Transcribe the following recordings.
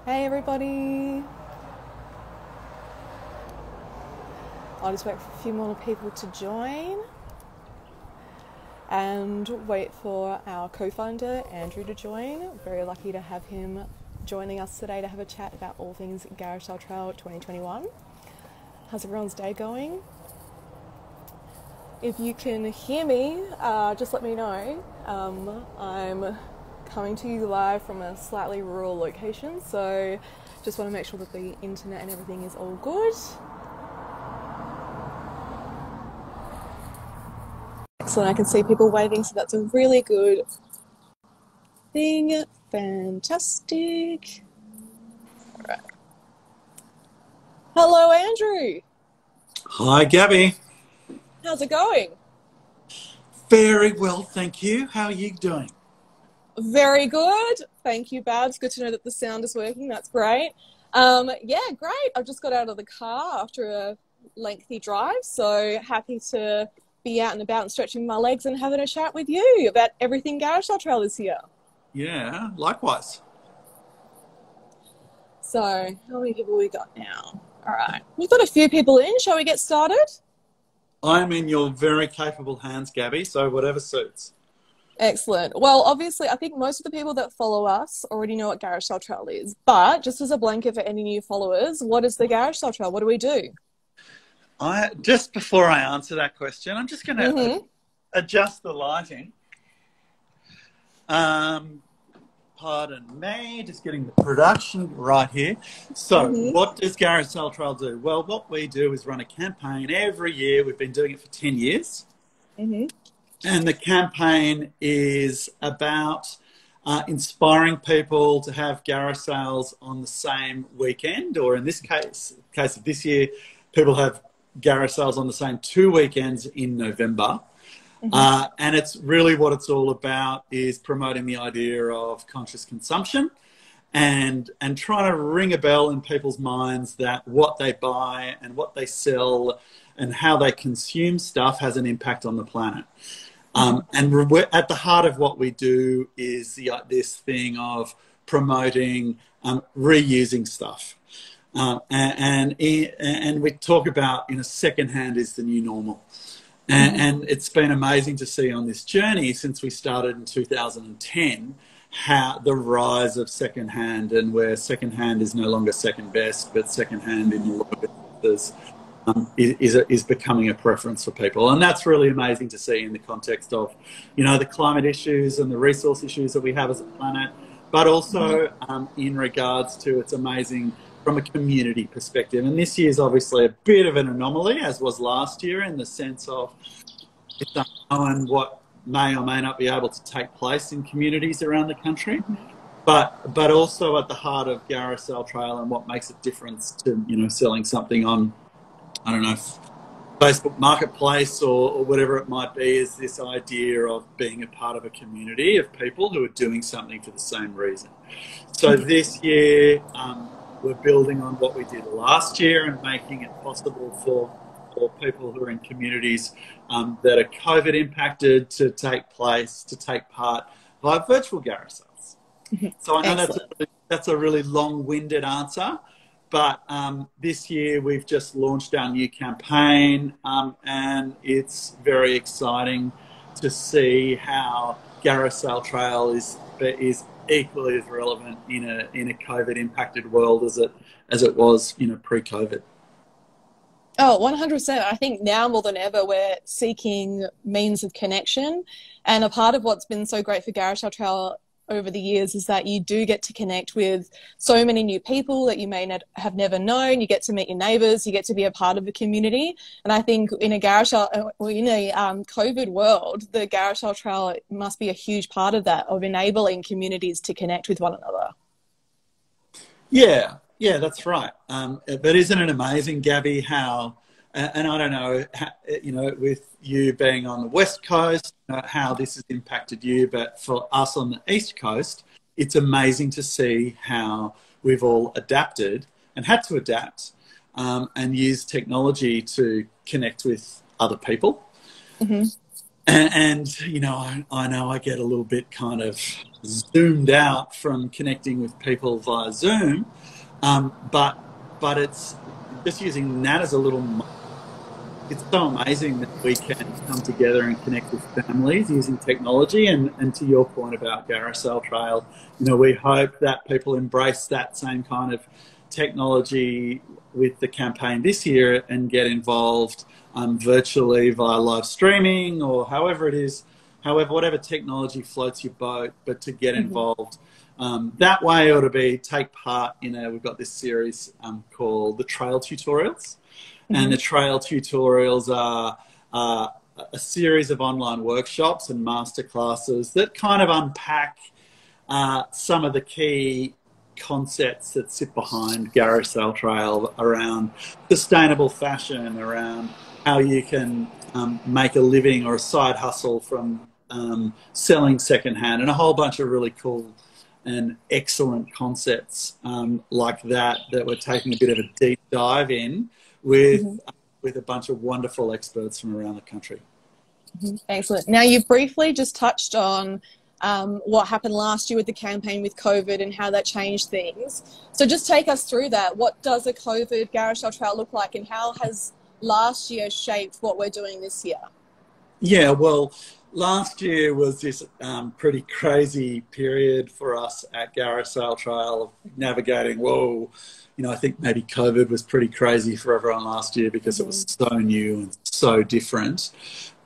Hey everybody! I'll just wait for a few more people to join and wait for our co-founder Andrew to join. Very lucky to have him joining us today to have a chat about all things Garage Sale Trail 2021. How's everyone's day going? If you can hear me, just let me know. I'm coming to you live from a slightly rural location, so just want to make sure that the internet and everything is all good. Excellent, I can see people waving, so that's a really good thing. Fantastic. All right. Hello, Andrew. Hi, Gabby. How's it going? Very well, thank you. How are you doing? Very good. Thank you, Babs. Good to know that the sound is working. That's great. Yeah, great. I've just got out of the car after a lengthy drive, so happy to be out and about and stretching my legs and having a chat with you about everything Garage Sale Trail this year. Yeah, likewise. So, how many people we got now? All right. We've got a few people in. Shall we get started? I'm in your very capable hands, Gabby, so whatever suits. Excellent. Well, obviously, I think most of the people that follow us already know what Garage Sale Trail is, but just as a blanket for any new followers, what is the Garage Sale Trail? What do we do? Just before I answer that question, I'm just going to adjust the lighting. Pardon me, just getting the production right here. So what does Garage Sale Trail do? Well, what we do is run a campaign every year. We've been doing it for 10 years. And the campaign is about inspiring people to have garage sales on the same weekend, or in this case of this year, people have garage sales on the same 2 weekends in November. And it's really what it's all about is promoting the idea of conscious consumption and trying to ring a bell in people's minds that what they buy and what they sell and how they consume stuff has an impact on the planet. And we're, at the heart of what we do is this thing of promoting reusing stuff. And we talk about, secondhand is the new normal. And it's been amazing to see on this journey since we started in 2010 how the rise of secondhand, and where secondhand is no longer second best, but secondhand in a lot of businesses is becoming a preference for people. And that's really amazing to see in the context of, the climate issues and the resource issues that we have as a planet, but also in regards to it's amazing from a community perspective. And this year is obviously a bit of an anomaly, as was last year, in the sense of it's unknown what may or may not be able to take place in communities around the country. But also at the heart of Garage Sale Trail and what makes a difference to, selling something on, I don't know, Facebook Marketplace or whatever it might be, is this idea of being a part of a community of people who are doing something for the same reason. So this year, we're building on what we did last year and making it possible for people who are in communities that are COVID impacted to take part via virtual garage sales. So I know that's a really long-winded answer, but this year we've just launched our new campaign, and it's very exciting to see how Garage Sale Trail is equally as relevant in a COVID impacted world as it was pre-COVID. Oh, 100%. I think now more than ever we're seeking means of connection, and a part of what's been so great for Garage Sale Trail over the years is that you do get to connect with so many new people that you may have never known. You get to meet your neighbours, you get to be a part of a community. And I think in a COVID world, the Garage Sale Trail must be a huge part of that, of enabling communities to connect with one another. Yeah, that's right. But isn't it amazing, Gabby, how, and I don't know, with you being on the West Coast, how this has impacted you, but for us on the East Coast, it's amazing to see how we've all adapted and had to adapt and use technology to connect with other people. And you know, I know I get a little bit kind of zoomed out from connecting with people via Zoom, but it's just using that as a little. It's so amazing that we can come together and connect with families using technology. And to your point about Garasal Trail, you know, we hope that people embrace that same kind of technology with the campaign this year and get involved virtually via live streaming or however it is, however, whatever technology floats your boat, but to get involved. That way, or to be take part in we've got this series called the Trail Tutorials. And the trail tutorials are a series of online workshops and masterclasses that kind of unpack some of the key concepts that sit behind Garasal Trail around sustainable fashion, around how you can make a living or a side hustle from selling secondhand, and a whole bunch of really cool and excellent concepts like that we're taking a bit of a deep dive in with a bunch of wonderful experts from around the country. Excellent. Now, you briefly just touched on what happened last year with the campaign with COVID and how that changed things. So just take us through that. What does a COVID Garasal Trail look like, and how has last year shaped what we're doing this year? Yeah, well, last year was this pretty crazy period for us at Garasal Trail, navigating, you know, I think maybe COVID was pretty crazy for everyone last year because it was so new and so different.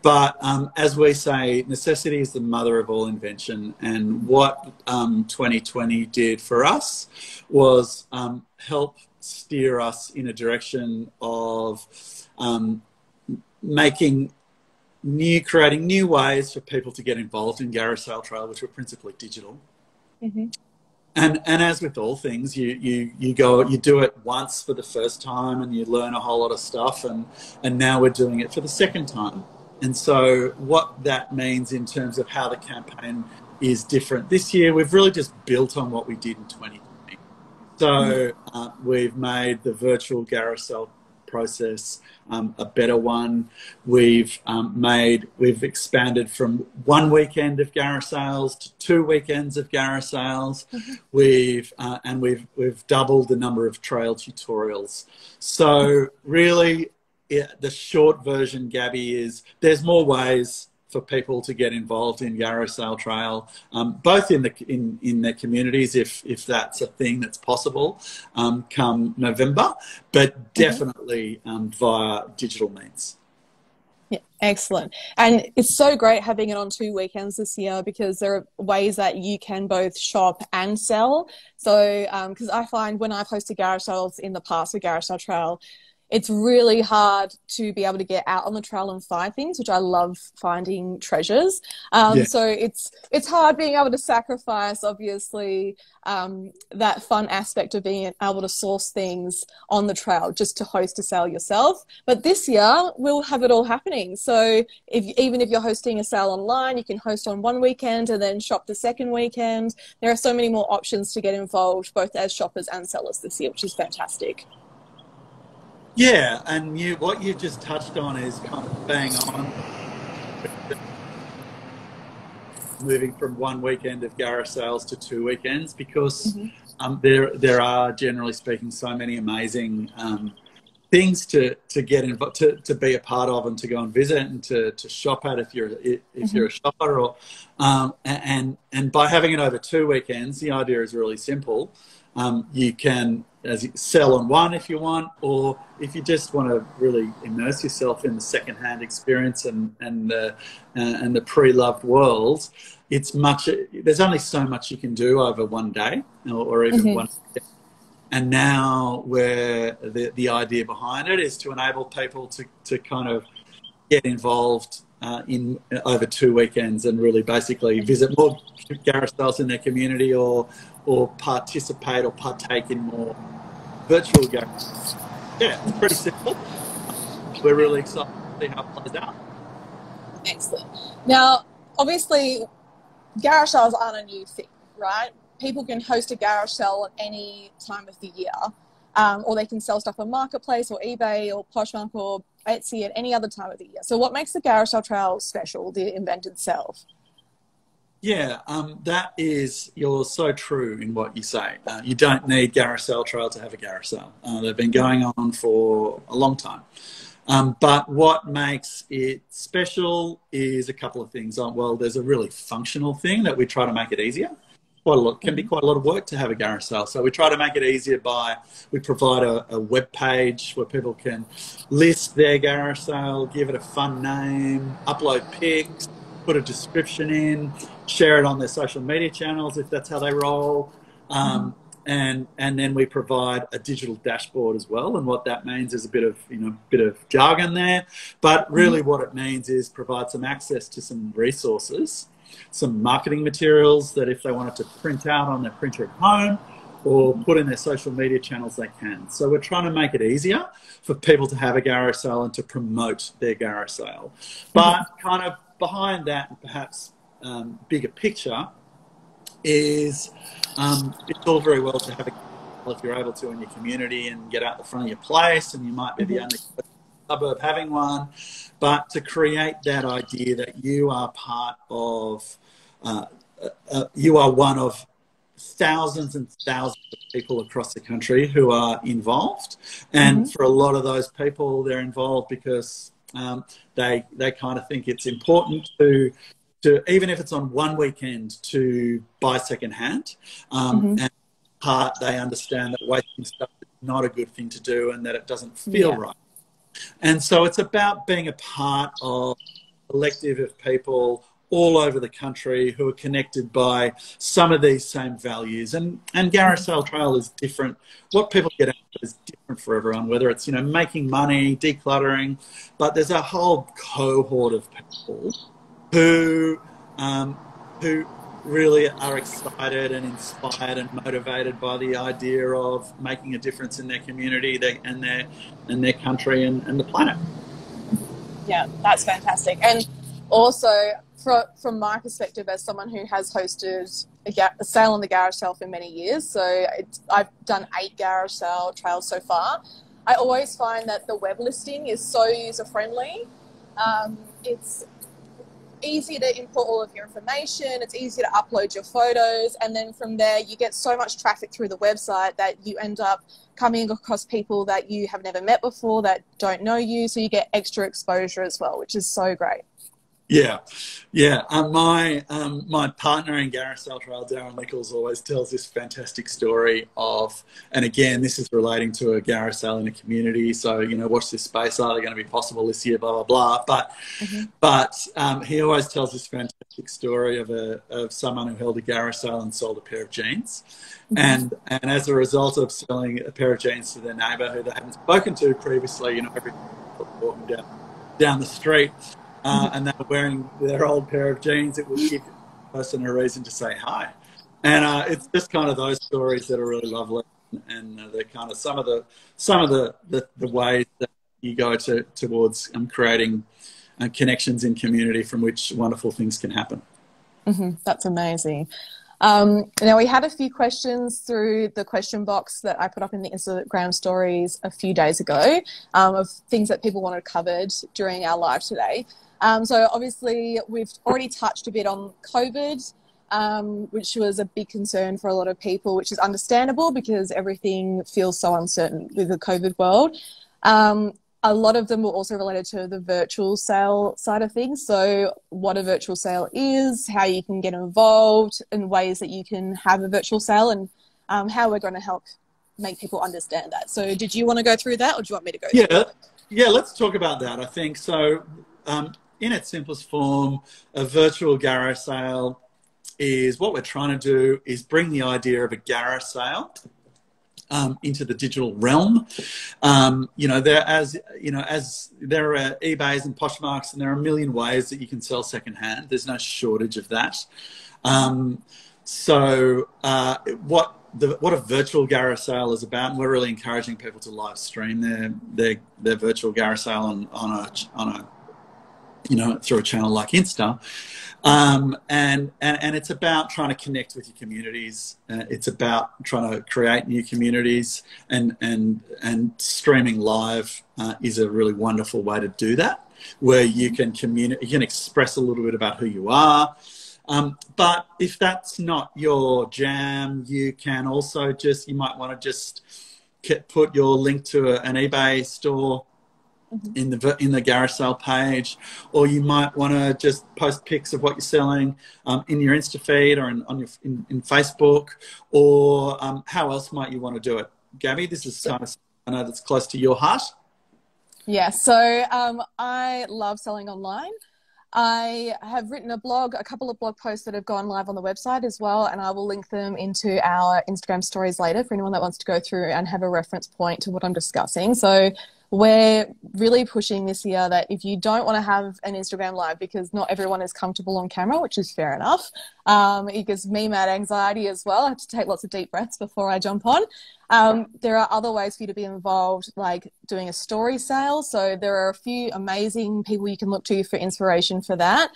But as we say, necessity is the mother of all invention. And what 2020 did for us was help steer us in a direction of creating new ways for people to get involved in Garasal Trail, which were principally digital. And as with all things, you do it once for the first time and you learn a whole lot of stuff, and now we're doing it for the second time. And so what that means in terms of how the campaign is different this year, we've really just built on what we did in 2020. So we've made the virtual Garasal process a better one. We've expanded from one weekend of Garasals to 2 weekends of Garasals. We've doubled the number of trail tutorials. So really, the short version, Gabby, is there's more ways for people to get involved in Garasal Trail, both in their communities, if that's a thing that's possible, come November, but definitely via digital means. Yeah, excellent. And it's so great having it on 2 weekends this year, because there are ways that you can both shop and sell. So, because I find when I've hosted garage sales in the past for Garasal Trail, it's really hard to be able to get out on the trail and find things, which I love finding treasures. So it's hard being able to sacrifice, obviously, that fun aspect of being able to source things on the trail just to host a sale yourself. But this year, we'll have it all happening. So even if you're hosting a sale online, you can host on one weekend and then shop the second weekend. There are so many more options to get involved, both as shoppers and sellers this year, which is fantastic. Yeah, and what you just touched on is kind of bang on, moving from one weekend of Garasals to 2 weekends, because there are, generally speaking, so many amazing things to get involved, to be a part of, and to go and visit and to shop at if you're a shopper, or and by having it over 2 weekends, the idea is really simple. You can sell on one if you want, or if you just want to really immerse yourself in the secondhand experience and the pre-loved world, there's only so much you can do over one day or even one day. And now where the idea behind it is to enable people to kind of get involved in over 2 weekends and really basically visit more Garasals in their community, or participate or partake in more virtual Garasals. Yeah, it's pretty simple. We're really excited to see how it plays out. Excellent. Now, obviously, garage sales aren't a new thing, right? People can host a garage sale at any time of the year, or they can sell stuff on Marketplace or eBay or Poshmark or Etsy at any other time of the year. So what makes the Garage Sale Trail special, the event itself? Yeah, you're so true in what you say. You don't need Garage Sale Trail to have a garage sale. They've been going on for a long time. But what makes it special is a couple of things. Well, there's a really functional thing that we try to make it easier. Can be quite a lot of work to have a garage sale. So we try to make it easier we provide a web page where people can list their garage sale, give it a fun name, upload pics, put a description in, share it on their social media channels if that's how they roll. And then we provide a digital dashboard as well. And what that means is a bit of jargon there. But really what it means is provide some access to some resources, some marketing materials that if they wanted to print out on their printer at home or put in their social media channels, they can. So we're trying to make it easier for people to have a garage sale and to promote their garage sale. But kind of behind that, and perhaps bigger picture, is it's all very well to have a if you're able to in your community and get out the front of your place, and you might be the only suburb having one, but to create that idea that you are part of, you are one of thousands and thousands of people across the country who are involved, and for a lot of those people, they're involved because they kind of think it's important to even if it's on one weekend, to buy secondhand. And they understand that wasting stuff is not a good thing to do and that it doesn't feel right. And so it's about being a part of a collective of people all over the country who are connected by some of these same values. And Garage Sale Trail is different. What people get out of is different for everyone, whether it's, making money, decluttering, but there's a whole cohort of people who really are excited and inspired and motivated by the idea of making a difference in their community and their country and the planet. Yeah, that's fantastic. And also, from my perspective as someone who has hosted a sale on the Garage Sale for many years, so I've done 8 Garage Sale trails so far, I always find that the web listing is so user-friendly. It's easy to input all of your information, it's easy to upload your photos, and then from there you get so much traffic through the website that you end up coming across people that you have never met before that don't know you, so you get extra exposure as well, which is so great. Yeah. My partner in Garage Sale Trail, Darren Nichols, always tells this fantastic story of, and again, this is relating to a garage sale in a community. So, watch this space. Are they going to be possible this year? Blah, blah, blah. But he always tells this fantastic story of someone who held a garage sale and sold a pair of jeans. And as a result of selling a pair of jeans to their neighbour who they hadn't spoken to previously, every walking down the street, and they were wearing their old pair of jeans, it would give the person a reason to say hi. And it's just kind of those stories that are really lovely, and they're kind of some of the ways that you go towards creating connections in community from which wonderful things can happen. That's amazing. Now, we had a few questions through the question box that I put up in the Instagram stories a few days ago of things that people wanted covered during our live today. So obviously we've already touched a bit on COVID, which was a big concern for a lot of people, which is understandable because everything feels so uncertain with the COVID world. A lot of them were also related to the virtual sale side of things. So what a virtual sale is, how you can get involved, and ways that you can have a virtual sale, and how we're going to help make people understand that. So did you want to go through that, or do you want me to go through it? Yeah, let's talk about that. I think so. In its simplest form, a virtual garage sale is what we're trying to do is bring the idea of a garage sale into the digital realm. There are eBays and Poshmarks, and there are a million ways that you can sell secondhand. There's no shortage of that. What a virtual garage sale is about, and we're really encouraging people to live stream their virtual garage sale on you know, through a channel like Insta. And it's about trying to connect with your communities. It's about trying to create new communities, and streaming live is a really wonderful way to do that, where you can you can express a little bit about who you are. But if that's not your jam, you can also you might want to just put your link to an eBay store in the garage sale page, or you might want to just post pics of what you're selling in your Insta feed or in Facebook, or how else might you want to do it? Gabby, this is kind of, I know that's close to your heart. Yeah, so I love selling online. I have written a couple of blog posts that have gone live on the website as well, and I will link them into our Instagram stories later for anyone that wants to go through and have a reference point to what I'm discussing. So we're really pushing this year that if you don't want to have an Instagram live, because not everyone is comfortable on camera, which is fair enough, it gives me mad anxiety as well. I have to take lots of deep breaths before I jump on. There are other ways for you to be involved, like doing a story sale. So there are a few amazing people you can look to for inspiration for that.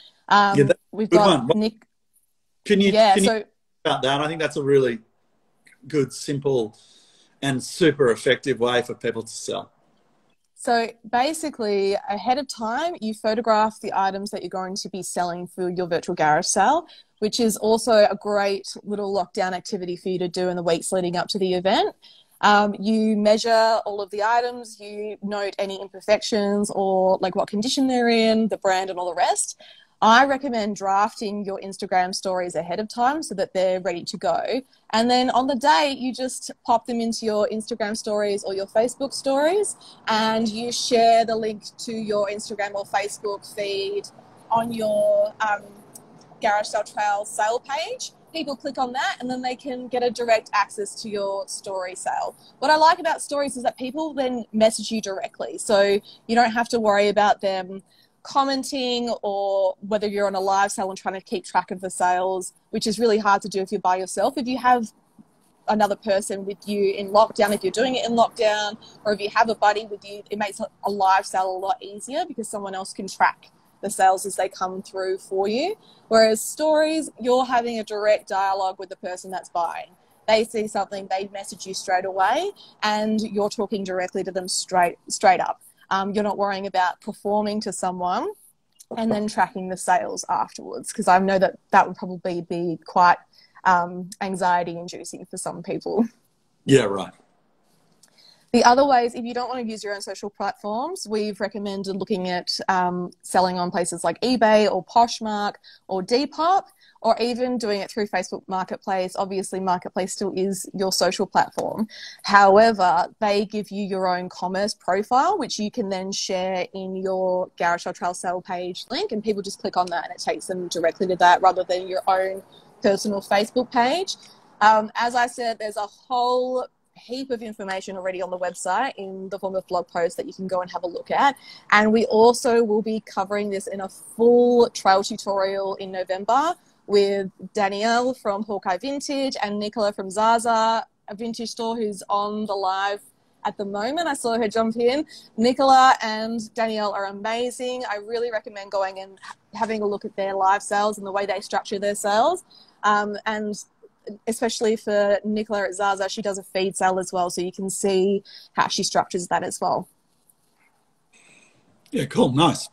We've got one. Nick. Can you about that? I think that's a really good, simple, and super effective way for people to sell. So basically, ahead of time, you photograph the items that you're going to be selling for your virtual garage sale, which is also a great little lockdown activity for you to do in the weeks leading up to the event. You measure all of the items, you note any imperfections or like what condition they're in, the brand and all the rest. I recommend drafting your Instagram stories ahead of time so that they're ready to go. And then on the day, you just pop them into your Instagram stories or your Facebook stories, and you share the link to your Instagram or Facebook feed on your Garage Sale Trail sale page. People click on that and then they can get a direct access to your story sale. What I like about stories is that people then message you directly. So you don't have to worry about them commenting, or whether you're on a live sale and trying to keep track of the sales, which is really hard to do if you're by yourself. If you have another person with you in lockdown, if you're doing it in lockdown, or if you have a buddy with you, it makes a live sale a lot easier because someone else can track the sales as they come through for you. Whereas stories, you're having a direct dialogue with the person that's buying. They see something, they message you straight away, and you're talking directly to them straight up. You're not worrying about performing to someone and then tracking the sales afterwards, because I know that that would probably be quite anxiety inducing for some people. Yeah, right. The other ways, if you don't want to use your own social platforms, we've recommended looking at selling on places like eBay or Poshmark or Depop, or even doing it through Facebook Marketplace. Obviously, Marketplace still is your social platform. However, they give you your own commerce profile, which you can then share in your Garage Sale Trail sale page link, and people just click on that and it takes them directly to that rather than your own personal Facebook page. As I said, there's a whole heap of information already on the website in the form of blog posts that you can go and have a look at. And we also will be covering this in a full trail tutorial in November with Danielle from Hawkeye Vintage and Nicola from Zaza, a vintage store who's on the live at the moment. I saw her jump in. Nicola and Danielle are amazing. I really recommend going and having a look at their live sales and the way they structure their sales. And especially for Nicola at Zaza, she does a feed sale as well, so you can see how she structures that as well. Yeah, cool, nice.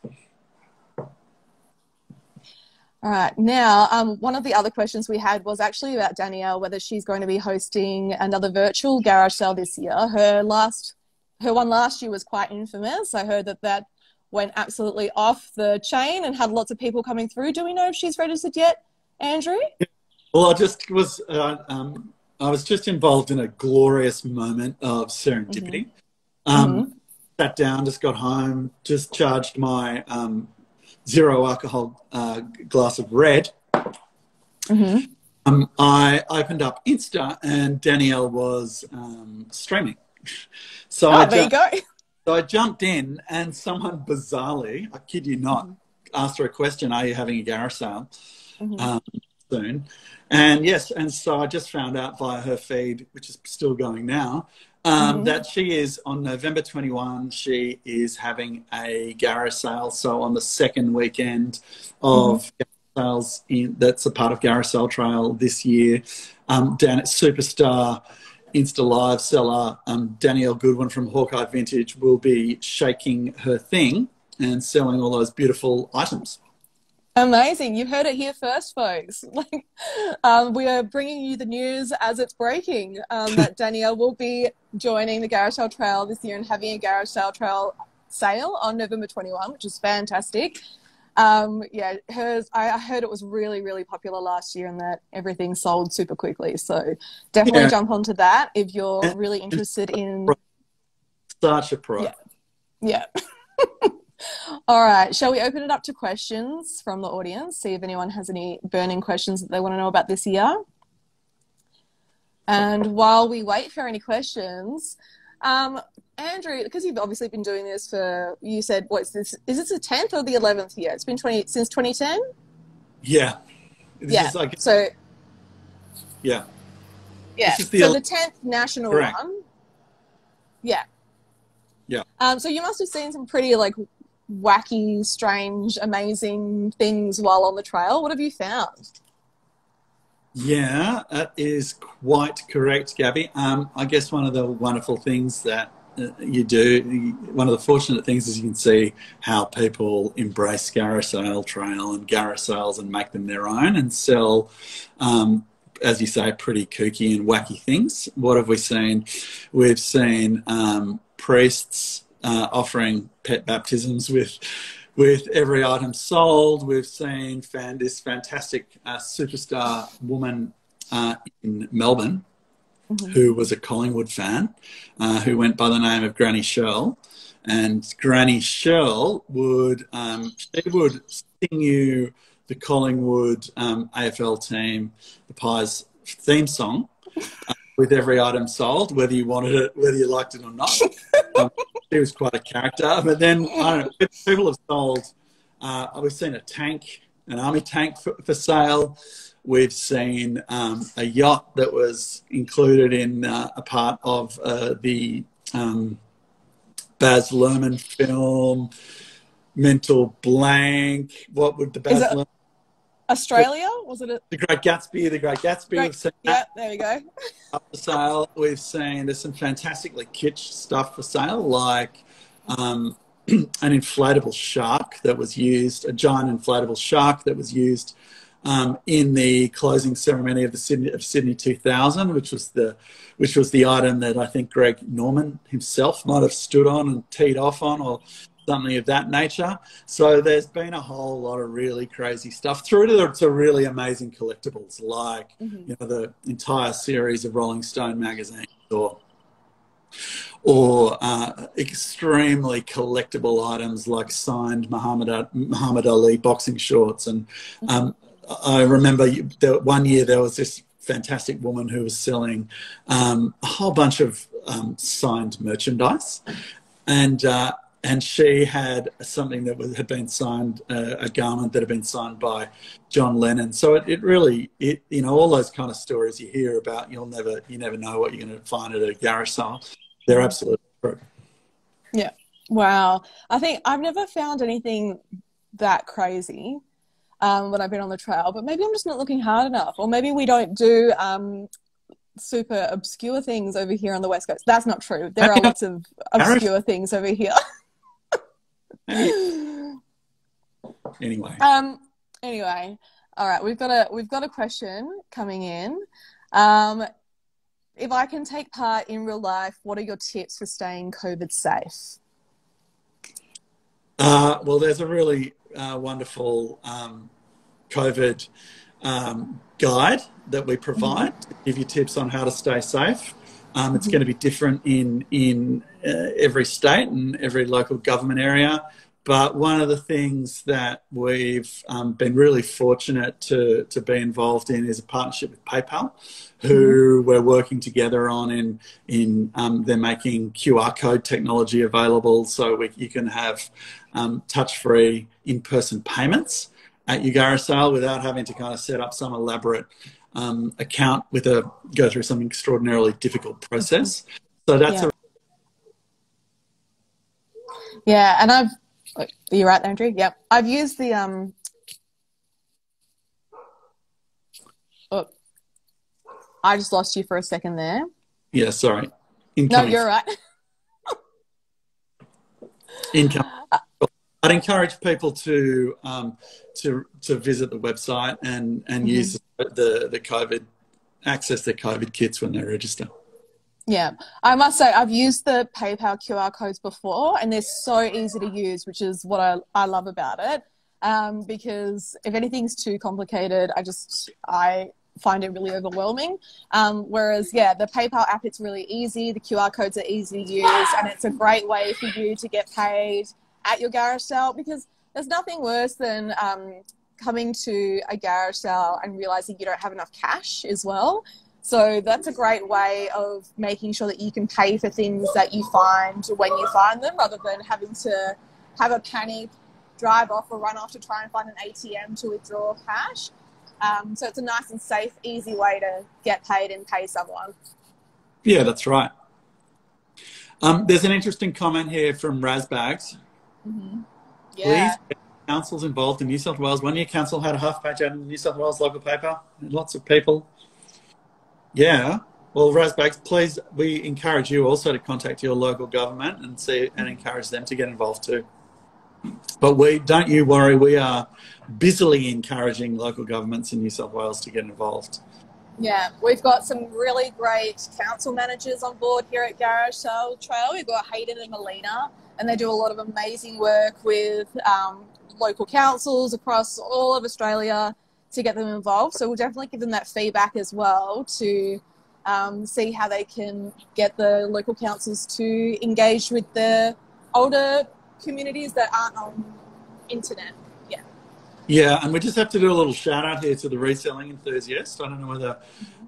All right, now one of the other questions we had was actually about Danielle, whether she's going to be hosting another virtual garage sale this year. Her one last year was quite infamous. I heard that went absolutely off the chain and had lots of people coming through. Do we know if she's registered yet, Andrew? Well, I was just involved in a glorious moment of serendipity. Sat down, just got home, just charged my zero alcohol glass of red. I opened up Insta and Danielle was streaming. So there you go. So I jumped in and someone bizarrely, I kid you not, asked her a question, are you having a garage sale soon? And yes, and so I just found out via her feed, which is still going now, That she is on November 21. She is having a garage sale. So on the second weekend of sales, that's a part of Garage Sale Trail this year. Down at Superstar Insta Live seller Danielle Goodwin from Hawkeye Vintage will be shaking her thing and selling all those beautiful items. Amazing. You've heard it here first, folks. Like, we are bringing you the news as it's breaking, that Danielle will be joining the Garage Sale Trail this year and having a Garage Sale Trail sale on November 21, which is fantastic. Yeah, I heard it was really, really popular last year and that everything sold super quickly. So definitely jump onto that if you're really interested in... Such a pro. Yeah. All right. Shall we open it up to questions from the audience? See if anyone has any burning questions that they want to know about this year. And while we wait for any questions, Andrew, because you've obviously been doing this for, you said, what's this? Is this the 10th or the 11th year? It's been since 2010? Yeah. Yeah. So the 10th national one. Yeah. Yeah. So you must have seen some pretty like wacky, strange, amazing things while on the trail. What have you found? Yeah, that is quite correct, Gabby. I guess one of the wonderful things that you do, one of the fortunate things is you can see how people embrace Garage Sale Trail and garage sales and make them their own and sell, as you say, pretty kooky and wacky things. What have we seen? We've seen priests offering pet baptisms with every item sold. We've seen this fantastic superstar woman in Melbourne who was a Collingwood fan, who went by the name of Granny Shirl. And Granny Shirl would sing you the Collingwood AFL team, the Pies theme song, with every item sold, whether you wanted it, whether you liked it or not. She was quite a character. But then, I don't know, people have sold, we've seen a tank, an army tank for sale. We've seen a yacht that was included in a part of the Baz Luhrmann film, Mental Blank. What would the Baz Luhrmann... Australia? Was it The Great Gatsby? The Great Gatsby. We've seen that. There we go. Up for sale. We've seen there's some fantastically kitsch stuff for sale, like an inflatable shark that was used, a giant inflatable shark that was used in the closing ceremony of Sydney 2000, which was the item that I think Greg Norman himself might have stood on and teed off on, or something of that nature. So there's been a whole lot of really crazy stuff through to really amazing collectibles, like you know, the entire series of Rolling Stone magazines, or extremely collectible items like signed Muhammad Ali boxing shorts. And I remember one year there was this fantastic woman who was selling a whole bunch of signed merchandise, and she had something that had been signed, a garment that had been signed by John Lennon. So it really, you know, all those kind of stories you hear about, you never know what you're going to find at a garage sale. They're absolutely true. Yeah. Wow. I think I've never found anything that crazy when I've been on the trail, but maybe I'm just not looking hard enough, or maybe we don't do super obscure things over here on the West Coast. That's not true. There are lots of obscure things over here. Anyway. Anyway, all right. We've got a question coming in. If I can take part in real life, what are your tips for staying COVID safe? Well, there's a really wonderful COVID guide that we provide to give you tips on how to stay safe. It's going to be different in every state and every local government area. But one of the things that we've been really fortunate to be involved in is a partnership with PayPal, who we're working together on in they're making QR code technology available, so you can have touch-free in-person payments at your garage sale without having to kind of set up some elaborate account go through some extraordinarily difficult process. So that's Yeah. Yeah, and are you right, Andrew? Yep. I've used the oh, I just lost you for a second there. yeah, sorry. No, Incoming. you're right. Income. I'd encourage people to visit the website and use the COVID, access their COVID kits when they register. Yeah, I must say I've used the PayPal QR codes before, and they're so easy to use, which is what I love about it. Because if anything's too complicated, I find it really overwhelming. Whereas, yeah, the PayPal app, it's really easy. The QR codes are easy to use, and it's a great way for you to get paid at your garage sale, because there's nothing worse than coming to a garage sale and realizing you don't have enough cash as well. So that's a great way of making sure that you can pay for things that you find when you find them, rather than having to have a panic, drive off or run off to try and find an ATM to withdraw cash. So it's a nice and safe, easy way to get paid and pay someone. Yeah, that's right. There's an interesting comment here from Razbags. Yeah. Please get councils involved in New South Wales. One year council had a half page ad in the New South Wales local paper, and lots of people. Yeah. Well, Razbags, please, we encourage you also to contact your local government and encourage them to get involved too. But don't you worry, we are busily encouraging local governments in New South Wales to get involved. Yeah, we've got some really great council managers on board here at Garage Sale Trail. We've got Hayden and Melina, and they do a lot of amazing work with local councils across all of Australia to get them involved. So we'll definitely give them that feedback as well to see how they can get the local councils to engage with the older communities that aren't on internet. Yeah. Yeah, and we just have to do a little shout out here to the reselling enthusiast. I don't know whether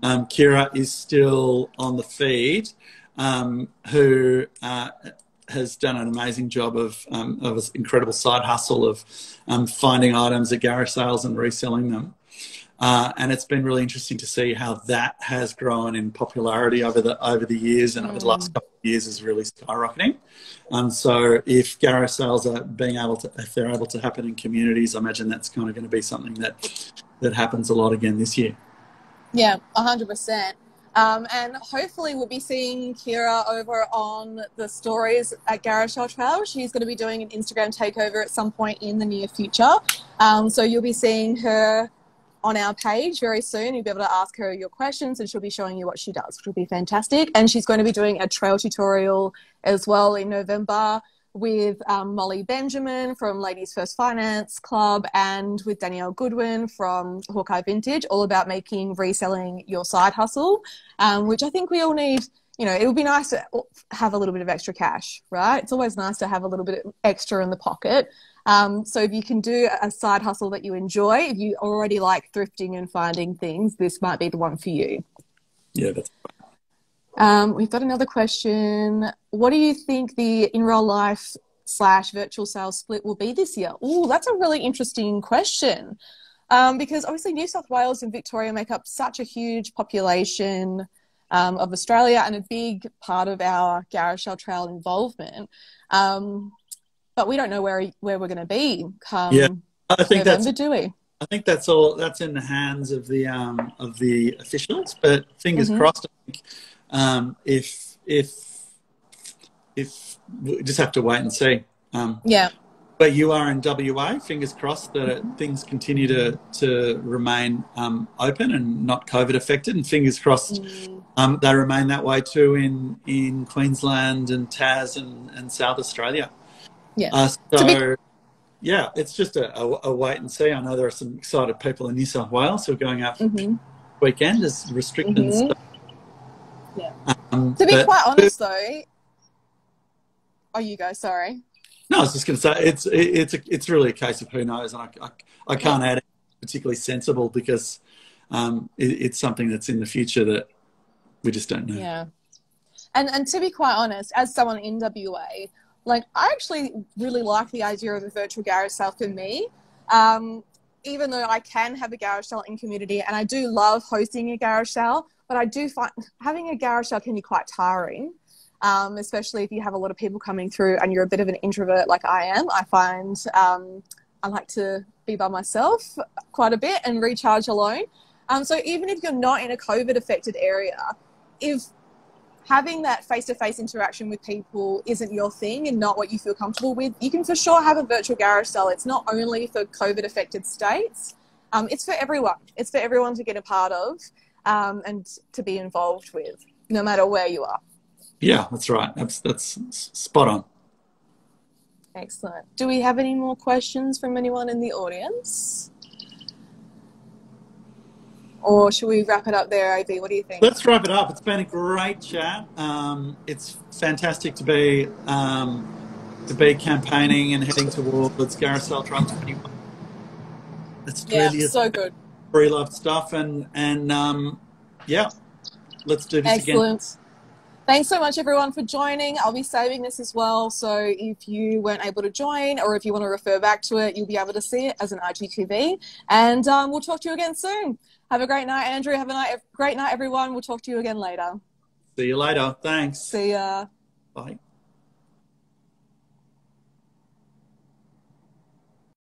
Kira is still on the feed, who has done an amazing job of an incredible side hustle of finding items at garage sales and reselling them. And it's been really interesting to see how that has grown in popularity over the years, and over the last couple of years is really skyrocketing. So if garage sales are if they're able to happen in communities, I imagine that's kind of going to be something that happens a lot again this year. Yeah, 100%. And hopefully we'll be seeing Kira over on the stories at Garage Sale Trail. She's going to be doing an Instagram takeover at some point in the near future. So you'll be seeing her on our page very soon. You'll be able to ask her your questions, and she'll be showing you what she does, which will be fantastic. And she's going to be doing a trail tutorial as well in November with Molly Benjamin from Ladies First Finance Club, and with Danielle Goodwin from Hawkeye Vintage, all about reselling your side hustle, which I think we all need. You know, it would be nice to have a little bit of extra cash, right? It's always nice to have a little bit extra in the pocket. So if you can do a side hustle that you enjoy, if you already like thrifting and finding things, this might be the one for you. Yeah, that's right. We've got another question. What do you think the in real life / virtual sales split will be this year? Oh, that's a really interesting question. Because obviously New South Wales and Victoria make up such a huge population of Australia, and a big part of our Garage Sale Trail involvement. But we don't know where we're going to be come I think November, do we? I think that's in the hands of the officials. But fingers crossed. I think if we just have to wait and see. Yeah. But you are in WA. Fingers crossed that things continue to remain open and not COVID affected, and fingers crossed they remain that way too in Queensland and Tas and South Australia. Yeah. Yeah, it's just a wait and see. I know there are some excited people in New South Wales who are going out for weekend as restrictions. Yeah. To be quite honest, though, you go. Sorry. No, I was just going to say it's really a case of who knows, and I can't add anything particularly sensible because it's something that's in the future that we just don't know. Yeah. And to be quite honest, as someone in WA, like, I actually really like the idea of a virtual garage sale for me. Even though I can have a garage sale in community, and I do love hosting a garage sale, but I do find having a garage sale can be quite tiring. especially if you have a lot of people coming through and you're a bit of an introvert like I am. I find I like to be by myself quite a bit and recharge alone. So even if you're not in a COVID-affected area, if having that face-to-face interaction with people isn't your thing and not what you feel comfortable with, you can for sure have a virtual garage sale. It's not only for COVID-affected states. It's for everyone. It's for everyone to get a part of and to be involved with, no matter where you are. Yeah, that's right. That's spot on. Excellent. Do we have any more questions from anyone in the audience? Or should we wrap it up there, AB? What do you think? Let's wrap it up. It's been a great chat. It's fantastic to be campaigning and heading towards Garage Sale Trial 21. It's really so good. Very loved stuff, and yeah, let's do this again. Excellent. Thanks so much, everyone, for joining. I'll be saving this as well, so if you weren't able to join or if you want to refer back to it, you'll be able to see it as an IGTV. And we'll talk to you again soon. Have a great night, Andrew. Have a great night, everyone. We'll talk to you again later. See you later. Thanks. See ya. Bye.